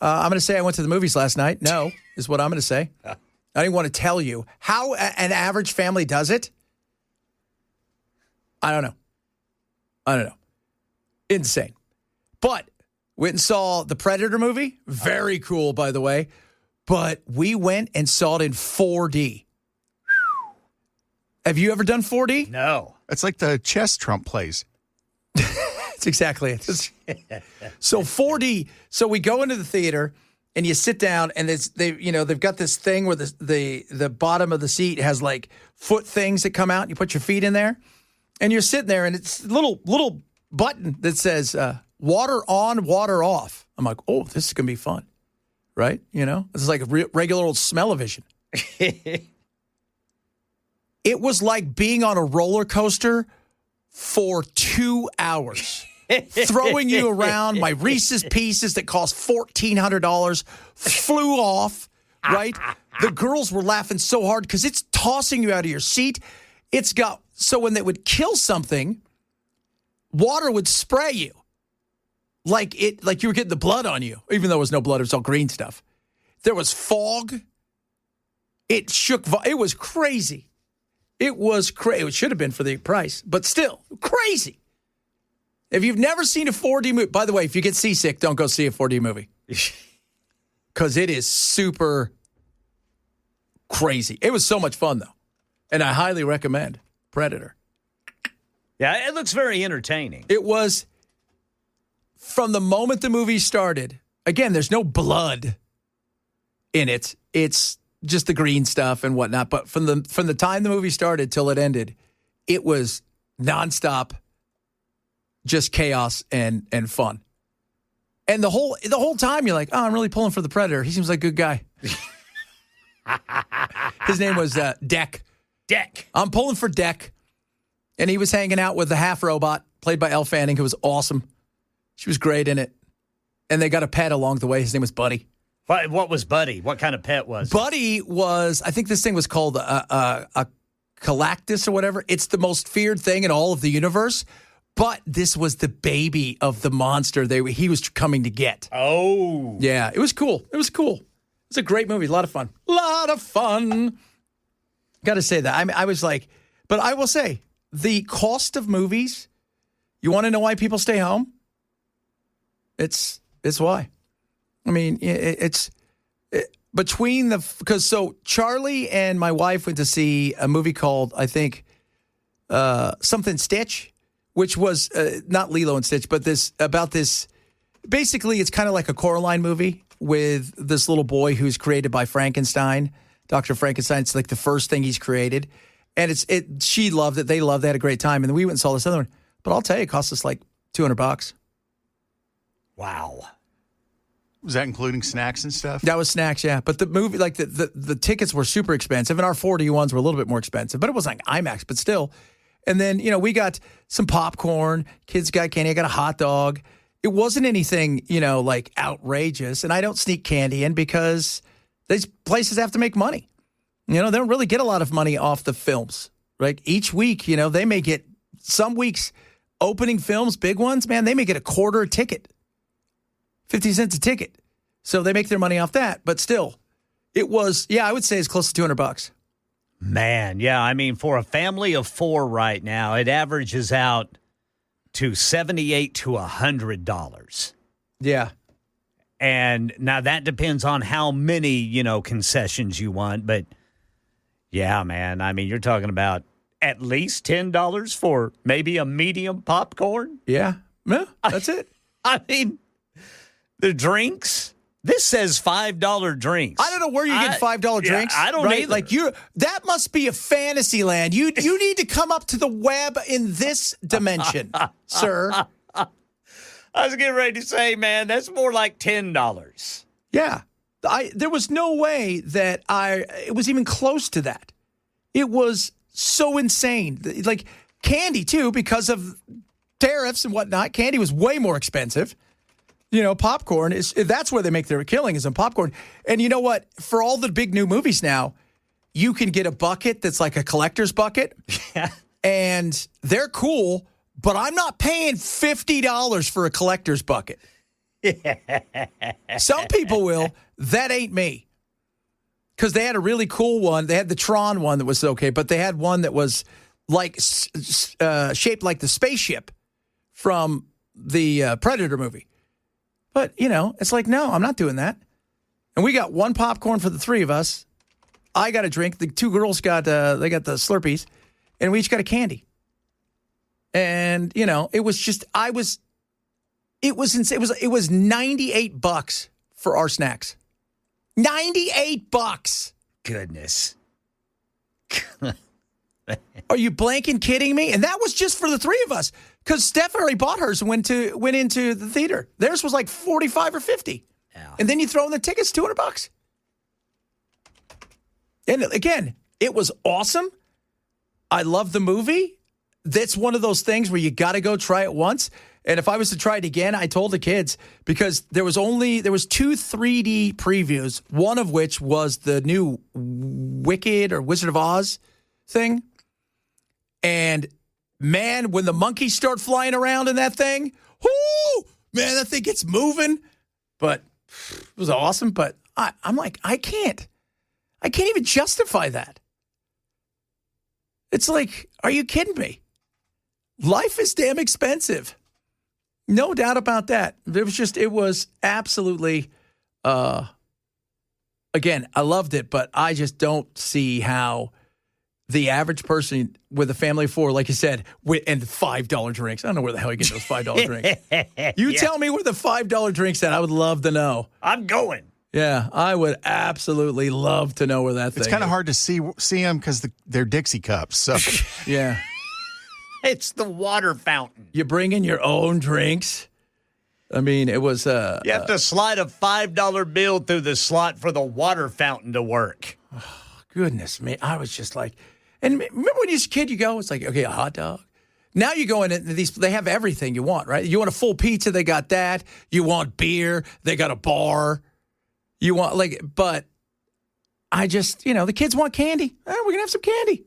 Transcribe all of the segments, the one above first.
I'm going to say I went to the movies last night. No, is what I'm going to say. I don't even want to tell you how an average family does it. I don't know. Insane. But went and saw the Predator movie. Very cool, by the way. But we went and saw it in 4D. Have you ever done 4D? No. It's like the chess Trump plays. That's exactly it. So 4D. So we go into the theater and you sit down and they've got this thing where the bottom of the seat has like foot things that come out. And you put your feet in there and you're sitting there and it's a little button that says water on, water off. I'm like, oh, this is going to be fun. Right? This is like a regular old smell-o-vision. It was like being on a roller coaster for 2 hours. Throwing you around. My Reese's Pieces that cost $1,400 flew off, right? The girls were laughing so hard because it's tossing you out of your seat. So when they would kill something, water would spray you. Like you were getting the blood on you, even though there was no blood. It was all green stuff. There was fog. It shook. It was crazy. It was crazy. It should have been for the price, but still crazy. If you've never seen a 4D movie, by the way, if you get seasick, don't go see a 4D movie because it is super crazy. It was so much fun, though, and I highly recommend Predator. Yeah, it looks very entertaining. It was. From the moment the movie started, again, there's no blood in it. It's just the green stuff and whatnot. But from the time the movie started till it ended, it was nonstop, just chaos and fun. And the whole time you're like, oh, I'm really pulling for the Predator. He seems like a good guy. His name was Deck. Deck. I'm pulling for Deck. And he was hanging out with the half robot played by Elle Fanning, who was awesome. She was great in it. And they got a pet along the way. His name was Buddy. What was Buddy? What kind of pet was Buddy was, I think this thing was called a Galactus or whatever. It's the most feared thing in all of the universe. But this was the baby of the monster he was coming to get. Oh. Yeah, it was cool. It was a great movie. A lot of fun. Got to say that. I was like, but I will say, the cost of movies, you want to know why people stay home? It's why. I mean, because Charlie and my wife went to see a movie called, I think, something Stitch, which was not Lilo and Stitch, but basically it's kind of like a Coraline movie with this little boy who's created by Frankenstein, Dr. Frankenstein. It's like the first thing he's created. And she loved it. They loved it. They had a great time. And then we went and saw this other one. But I'll tell you, it cost us like $200. Wow. Was that including snacks and stuff? That was snacks, yeah. But the movie, like the tickets were super expensive, and our 4D ones were a little bit more expensive. But it wasn't like IMAX, but still. And then, we got some popcorn. Kids got candy. I got a hot dog. It wasn't anything, like outrageous. And I don't sneak candy in because these places have to make money. They don't really get a lot of money off the films. Like each week, they may get some weeks opening films, big ones, man, they may get a quarter a ticket. 50 cents a ticket. So they make their money off that. But still, it was, I would say it's close to $200. Man, yeah. I mean, for a family of 4 right now, it averages out to $78 to $100. Yeah. And now that depends on how many, concessions you want. But, yeah, man, I mean, you're talking about at least $10 for maybe a medium popcorn. Yeah. Yeah, that's it. I mean, the drinks, this says $5 drinks. I don't know where you get $5 drinks. I don't either. Like that must be a fantasy land. You need to come up to the web in this dimension, sir. I was getting ready to say, man, that's more like $10. Yeah. There was no way that it was even close to that. It was so insane. Like candy too, because of tariffs and whatnot. Candy was way more expensive. Popcorn that's where they make their killing is on popcorn. And you know what? For all the big new movies now, you can get a bucket that's like a collector's bucket. Yeah. And they're cool, but I'm not paying $50 for a collector's bucket. Some people will. That ain't me. Because they had a really cool one. They had the Tron one that was okay, but they had one that was like shaped like the spaceship from the Predator movie. But, it's like, no, I'm not doing that. And we got one popcorn for the three of us. I got a drink. The two girls got the Slurpees, and we each got a candy. And, it was just, it was insane. It was $98 for our snacks. $98. Goodness. Are you blanking kidding me? And that was just for the three of us. Because Steph already bought hers and went into the theater. Theirs was like $45 or $50. Yeah. And then you throw in the tickets, $200. And again, it was awesome. I love the movie. That's one of those things where you got to go try it once. And if I was to try it again, I told the kids, because there was two 3D previews, one of which was the new Wicked or Wizard of Oz thing. And man, when the monkeys start flying around in that thing, whoo, man, that thing gets moving. But it was awesome. But I'm like, I can't even justify that. It's like, are you kidding me? Life is damn expensive. No doubt about that. It was absolutely, again, I loved it, but I just don't see how the average person with a family of four, like you said, and $5 drinks. I don't know where the hell you get those $5 drinks. You tell me where the $5 drinks at. I would love to know. I'm going. Yeah, I would absolutely love to know where that thing is. It's kind of hard to see them because they're Dixie cups. So yeah. It's the water fountain. You bring in your own drinks. I mean, it was... you have to slide a $5 bill through the slot for the water fountain to work. Oh, goodness me. I was just like... And remember when you was a kid, you go, it's like, okay, a hot dog. Now you go in and they have everything you want, right? You want a full pizza, they got that. You want beer, they got a bar. You want, but I just, the kids want candy. We're going to have some candy.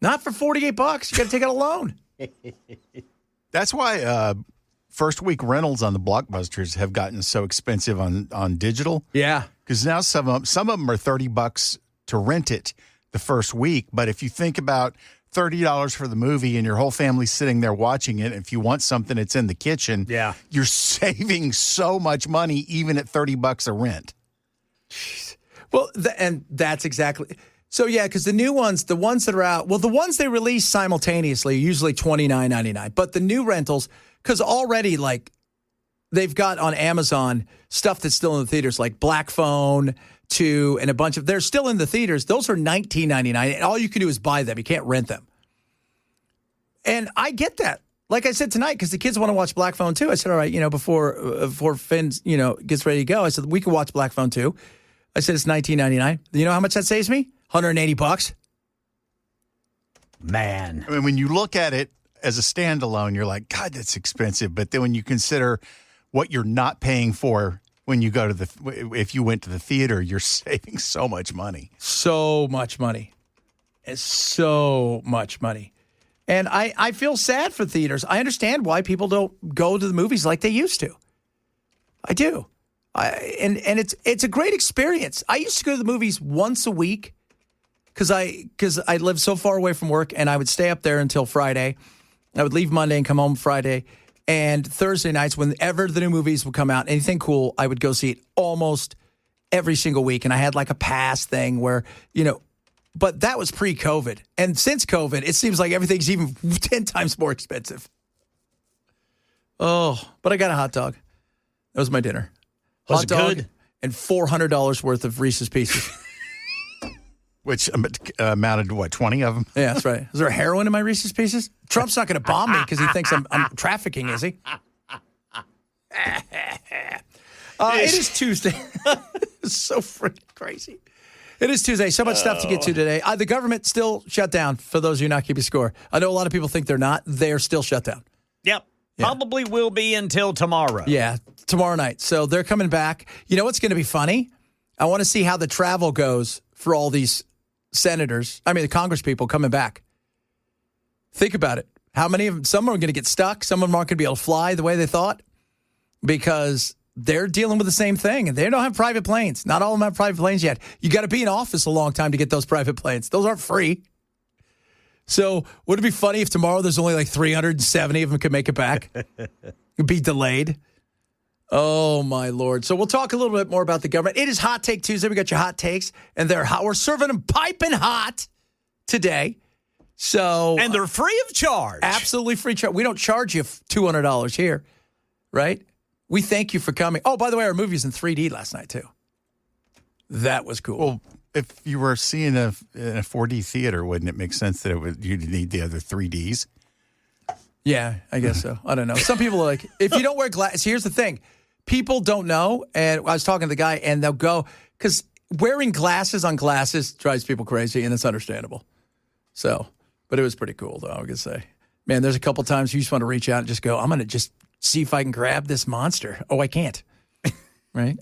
Not for $48. You got to take out a loan. That's why first week rentals on the Blockbusters have gotten so expensive on digital. Yeah. Because now some of them are $30 to rent it the first week. But if you think about $30 for the movie and your whole family's sitting there watching it, if you want something that's in the kitchen, yeah, you're saving so much money even at $30 a rent. Jeez. Well, and that's exactly... So, yeah, because the new ones, the ones that are out, well, the ones they release simultaneously are usually $29.99. But the new rentals, because already, they've got on Amazon stuff that's still in the theaters, like Black Phone 2 and a bunch of, they're still in the theaters. Those are $19.99. And all you can do is buy them. You can't rent them. And I get that. Like I said tonight, because the kids want to watch Black Phone 2. I said, all right, before Finn, gets ready to go, I said, we can watch Black Phone 2. I said, it's $19.99. You know how much that saves me? $180. Man. I mean, when you look at it as a standalone, you're like, God, that's expensive. But then when you consider what you're not paying for when you go to if you went to the theater, you're saving so much money. So much money. It's so much money. And I feel sad for theaters. I understand why people don't go to the movies like they used to. I do. And it's a great experience. I used to go to the movies once a week because I lived so far away from work, and I would stay up there until Friday. I would leave Monday and come home Friday. And Thursday nights, whenever the new movies would come out, anything cool, I would go see it almost every single week. And I had like a pass thing where, but that was pre-COVID. And since COVID, it seems like everything's even 10 times more expensive. Oh, but I got a hot dog. That was my dinner. Was Hot it dog good? And $400 worth of Reese's Pieces. Which amounted to, 20 of them? Yeah, that's right. Is there heroin in my Reese's Pieces? Trump's not going to bomb me because he thinks I'm trafficking, is he? It is Tuesday. It's so freaking crazy. It is Tuesday. So much stuff to get to today. The government still shut down, for those of you not keeping score. I know a lot of people think they're not. They're still shut down. Yep. Yeah. Probably will be until tomorrow. Yeah, tomorrow night. So they're coming back. You know what's going to be funny? I want to see how the travel goes for all these the Congress people coming back. Think about it. How many of them? Some are going to get stuck. Some of them aren't going to be able to fly the way they thought. because they're dealing with the same thing, and they don't have private planes. Not all of them have private planes yet. You got to be in office a long time to get those private planes. Those aren't free. So would it be funny if tomorrow there's only like 370 of them could make it back? It'd be delayed. Oh, my Lord. So we'll talk a little bit more about the government. It is Hot Take Tuesday. We got your hot takes, and they're hot. We're serving them piping hot today. So And they're free of charge. absolutely free charge. We don't charge you $200 here, right? We thank you for coming. Oh, by the way, our movie was in 3D last night, too. That was cool. Well, if you were seeing in a 4D theater, wouldn't it make sense that you'd need the other 3Ds? Yeah, I guess so. I don't know. Some people are like, if you don't wear glasses, here's the thing. People don't know, and I was talking to the guy, and they'll go, because wearing glasses on glasses drives people crazy, and it's understandable. So, but it was pretty cool, though, I was going to say. Man, there's a couple times you just want to reach out and just go, I'm going to just see if I can grab this monster. Oh, I can't. Right?